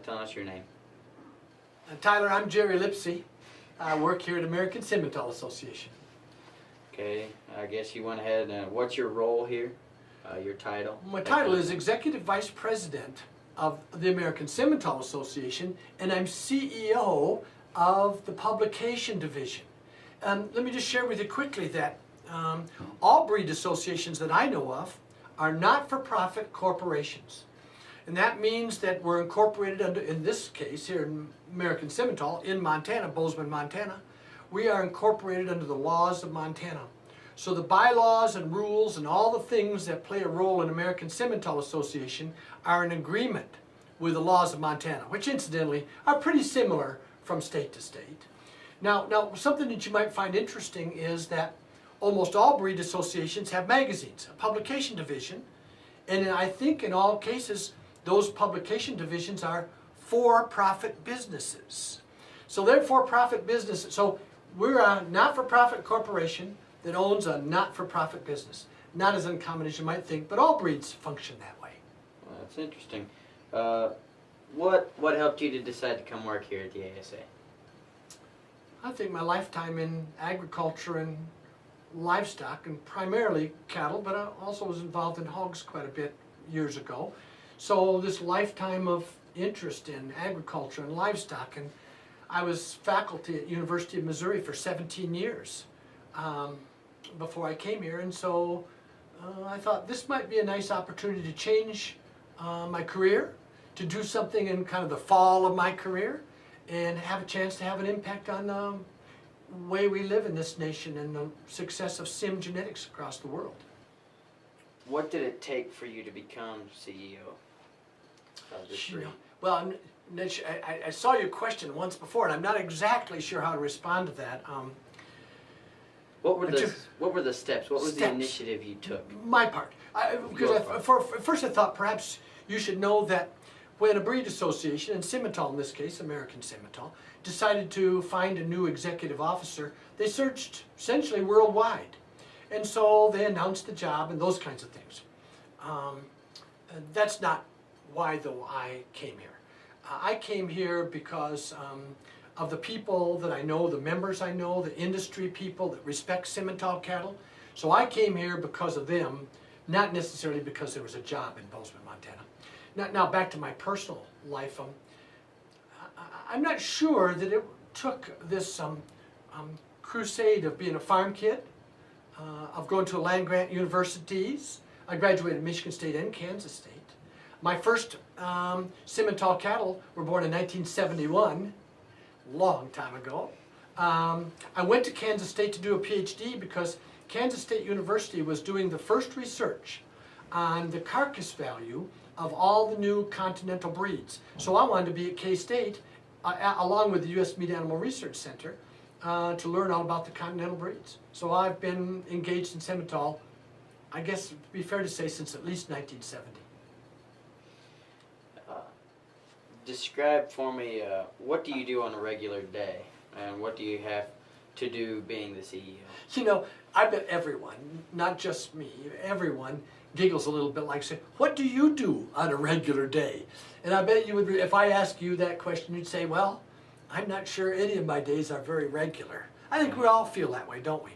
telling us your name. Tyler, I'm Jerry Lipsey. I work here at American Simmental Association. Okay, I guess you went ahead and what's your role here? Your title? My title is Executive Vice President of the American Simmental Association, and I'm CEO of the Publication Division. Let me just share with you quickly that all breed associations that I know of are not-for-profit corporations. And that means that we're incorporated under, in this case here in American Simmental, in Montana, Bozeman, Montana, we are incorporated under the laws of Montana. So the bylaws and rules and all the things that play a role in American Simmental Association are in agreement with the laws of Montana, which incidentally are pretty similar from state to state. Now something that you might find interesting is that almost all breed associations have magazines, a publication division, and I think in all cases those publication divisions are for-profit businesses. So they're for-profit businesses. So we're a not-for-profit corporation that owns a not-for-profit business. Not as uncommon as you might think, but all breeds function that way. Well, that's interesting. What helped you to decide to come work here at the ASA? I think my lifetime in agriculture and livestock, and primarily cattle, but I also was involved in hogs quite a bit years ago. So this lifetime of interest in agriculture and livestock, and I was faculty at University of Missouri for 17 years before I came here, and so I thought this might be a nice opportunity to change my career, to do something in kind of the fall of my career, and have a chance to have an impact on the way we live in this nation and the success of sim genetics across the world. What did it take for you to become CEO of this breed? Well, I saw your question once before, and I'm not exactly sure how to respond to that. What were the steps? What was the initiative you took? My part. First I thought perhaps you should know that when a breed association, and Simmental in this case, American Simmental, decided to find a new executive officer, they searched essentially worldwide. And so they announced the job and those kinds of things. That's not why, though, I came here. I came here because of the people that I know, the members I know, the industry people that respect Simmental cattle. So I came here because of them, not necessarily because there was a job in Bozeman, Montana. Now back to my personal life. I'm not sure that it took this crusade of being a farm kid, of going to land-grant universities. I graduated Michigan State and Kansas State. My first Simmental cattle were born in 1971, long time ago. I went to Kansas State to do a Ph.D. because Kansas State University was doing the first research on the carcass value of all the new continental breeds. So I wanted to be at K-State along with the U.S. Meat Animal Research Center to learn all about the continental breeds. So I've been engaged in Simmental, I guess it'd be fair to say, since at least 1970. Describe for me, what do you do on a regular day, and what do you have to do being the CEO? You know, I bet everyone, not just me, everyone giggles a little bit like, say, what do you do on a regular day? And I bet you would, if I ask you that question, you'd say, well, I'm not sure any of my days are very regular. I think we all feel that way, don't we?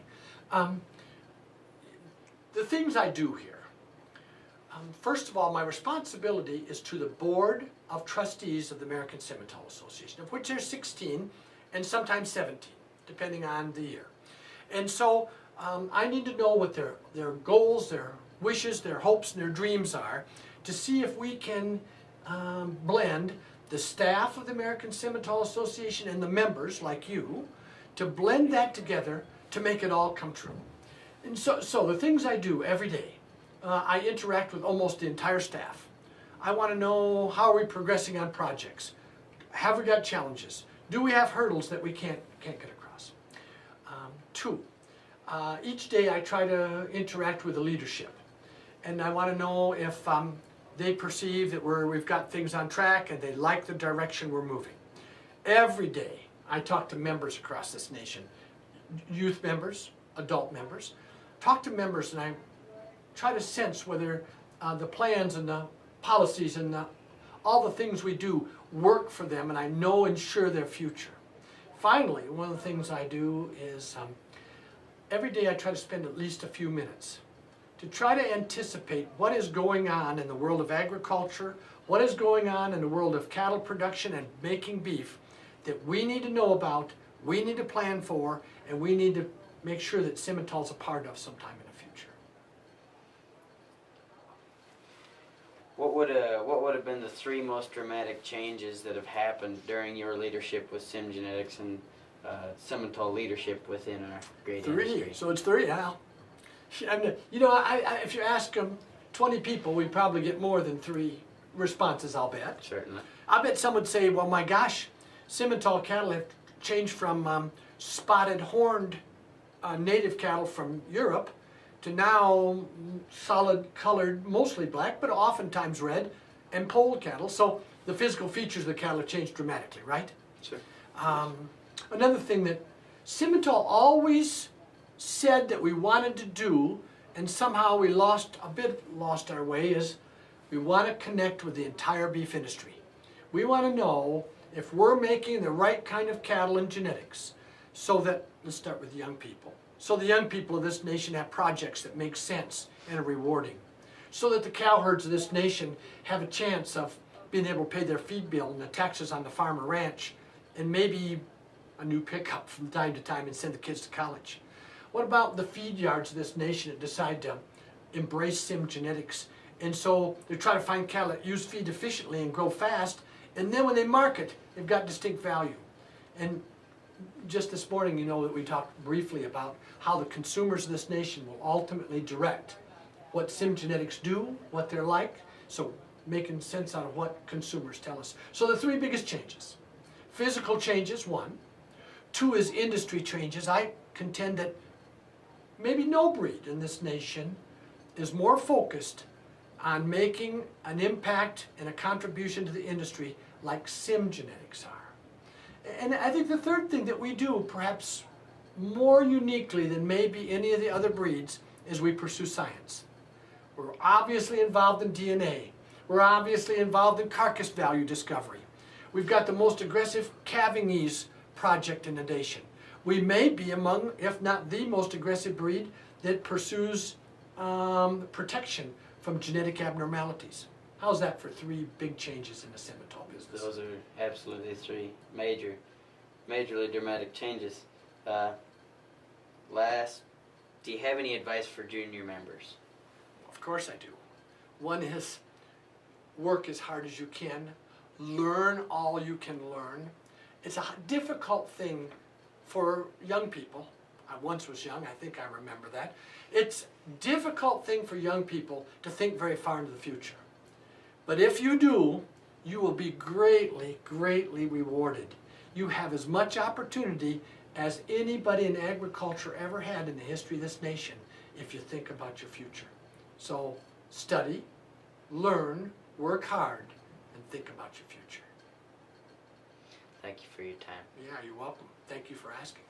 The things I do here, first of all, my responsibility is to the Board of Trustees of the American Simmental Association, of which there's 16 and sometimes 17, depending on the year. And so I need to know what their goals, their wishes, their hopes, and their dreams are to see if we can blend the staff of the American Simmental Association and the members, like you, to blend that together to make it all come true. And so the things I do every day, I interact with almost the entire staff. I want to know, how are we progressing on projects? Have we got challenges? Do we have hurdles that we can't get across? Two, each day I try to interact with the leadership. And I want to know if they perceive that we've got things on track and they like the direction we're moving. Every day I talk to members across this nation, youth members, adult members. Talk to members and I try to sense whether the plans and the policies and all the things we do work for them and I know ensure their future. Finally, one of the things I do is every day I try to spend at least a few minutes to try to anticipate what is going on in the world of agriculture, what is going on in the world of cattle production and making beef that we need to know about, we need to plan for, and we need to make sure that Simmental is a part of sometime in the future. What would have been the 3 most dramatic changes that have happened during your leadership with Sim Genetics and Simmental leadership within our great 3, industry? so it's 3 now. And, you know, if you ask 20 people, we probably get more than 3 responses, I'll bet. Certainly. I bet some would say, well, my gosh, Simmental cattle have changed from spotted horned native cattle from Europe to now solid colored, mostly black, but oftentimes red, and polled cattle. So the physical features of the cattle have changed dramatically, right? Sure. Another thing that Simmental always said that we wanted to do, and somehow we lost our way, is we want to connect with the entire beef industry. We want to know if we're making the right kind of cattle and genetics so that, let's start with young people, so the young people of this nation have projects that make sense and are rewarding, so that the cow herds of this nation have a chance of being able to pay their feed bill and the taxes on the farm or ranch, and maybe a new pickup from time to time and send the kids to college. What about the feed yards of this nation that decide to embrace Sim genetics, and so they try to find cattle that use feed efficiently and grow fast, and then when they market, they've got distinct value. And just this morning, you know, that we talked briefly about how the consumers of this nation will ultimately direct what Sim genetics do, what they're like, so making sense out of what consumers tell us. So the 3 biggest changes. Physical changes, 1. 2 is industry changes. I contend that maybe no breed in this nation is more focused on making an impact and a contribution to the industry like Sim genetics are. And I think the 3rd thing that we do, perhaps more uniquely than maybe any of the other breeds, is we pursue science. We're obviously involved in DNA. We're obviously involved in carcass value discovery. We've got the most aggressive calving ease project in the nation. We may be among, if not the most aggressive breed that pursues protection from genetic abnormalities. How's that for 3 big changes in the Simmental business? Those are absolutely 3 majorly dramatic changes. Last, do you have any advice for junior members? Of course I do. One is work as hard as you can. Learn all you can learn. It's a difficult thing for young people. I once was young, I think I remember that. It's a difficult thing for young people to think very far into the future. But if you do, you will be greatly, greatly rewarded. You have as much opportunity as anybody in agriculture ever had in the history of this nation if you think about your future. So study, learn, work hard, and think about your future. Thank you for your time. Yeah, you're welcome. Thank you for asking.